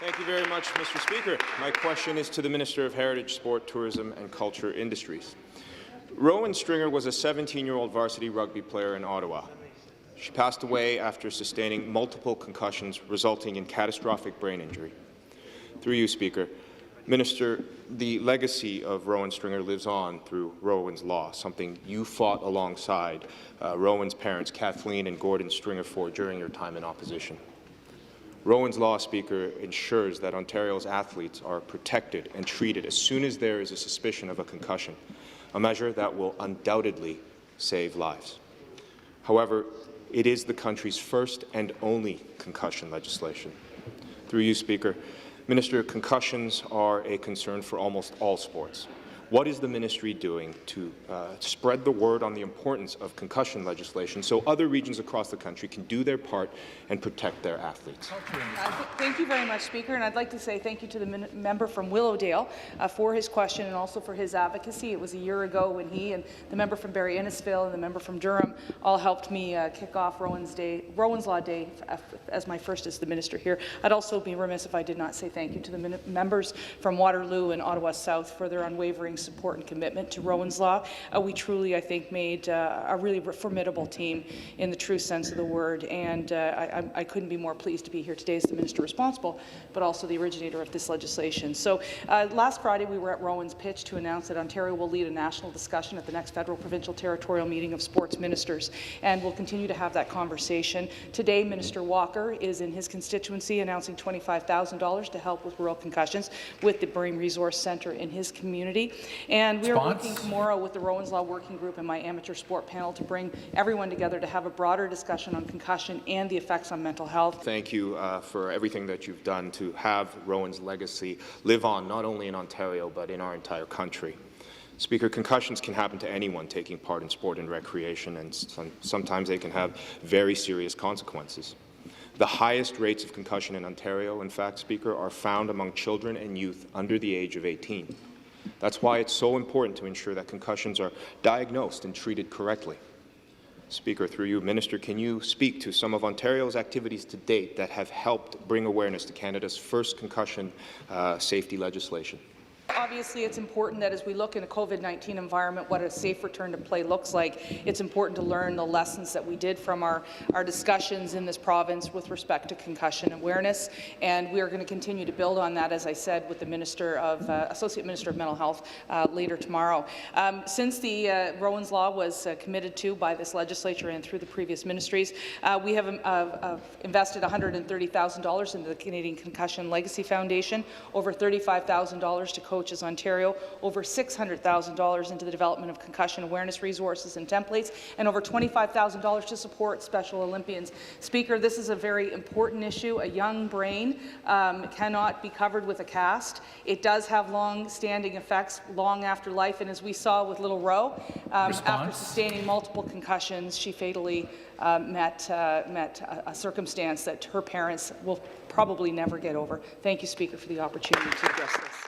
Thank you very much, Mr. Speaker. My question is to the Minister of Heritage, Sport, Tourism and Culture Industries. Rowan Stringer was a 17-year-old varsity rugby player in Ottawa. She passed away after sustaining multiple concussions, resulting in catastrophic brain injury. Through you, Speaker, Minister, the legacy of Rowan Stringer lives on through Rowan's Law, something you fought alongside Rowan's parents, Kathleen and Gordon Stringer, for during your time in opposition. Rowan's Law, Speaker, ensures that Ontario's athletes are protected and treated as soon as there is a suspicion of a concussion, a measure that will undoubtedly save lives. However, it is the country's first and only concussion legislation. Through you, Speaker, Minister, concussions are a concern for almost all sports. What is the ministry doing to spread the word on the importance of concussion legislation so other regions across the country can do their part and protect their athletes? Thank you very much, Speaker, and I'd like to say thank you to the member from Willowdale for his question and also for his advocacy. It was a year ago when he and the member from Barrie Innisfil and the member from Durham all helped me kick off Rowan's Law Day as my first as the minister here. I'd also be remiss if I did not say thank you to the members from Waterloo and Ottawa South for their unwavering support and commitment to Rowan's Law. We truly, I think, made a really formidable team in the true sense of the word, and I couldn't be more pleased to be here today as the minister responsible, but also the originator of this legislation. So last Friday we were at Rowan's pitch to announce that Ontario will lead a national discussion at the next federal, provincial, territorial meeting of sports ministers, and we'll continue to have that conversation. Today, Minister Walker is in his constituency announcing $25,000 to help with rural concussions with the Brain Resource Centre in his community. And we are working tomorrow with the Rowan's Law Working Group and my amateur sport panel to bring everyone together to have a broader discussion on concussion and the effects on mental health. Thank you for everything that you've done to have Rowan's legacy live on, not only in Ontario, but in our entire country. Speaker, concussions can happen to anyone taking part in sport and recreation, and sometimes they can have very serious consequences. The highest rates of concussion in Ontario, in fact, Speaker, are found among children and youth under the age of 18. That's why it's so important to ensure that concussions are diagnosed and treated correctly. Speaker, through you, Minister, can you speak to some of Ontario's activities to date that have helped bring awareness to Canada's first concussion safety legislation? Obviously, it's important that as we look in a COVID-19 environment, what a safe return to play looks like, it's important to learn the lessons that we did from our discussions in this province with respect to concussion awareness, and we are going to continue to build on that, as I said, with the Associate Minister of Mental Health later tomorrow. Since the Rowan's Law was committed to by this legislature and through the previous ministries, we have invested $130,000 into the Canadian Concussion Legacy Foundation, over $35,000 to Coaches Ontario, over $600,000 into the development of concussion awareness resources and templates, and over $25,000 to support Special Olympians. Speaker, this is a very important issue. A young brain cannot be covered with a cast. It does have long-standing effects long after life, and as we saw with little Ro, after sustaining multiple concussions, she fatally met a circumstance that her parents will probably never get over. Thank you, Speaker, for the opportunity to address this.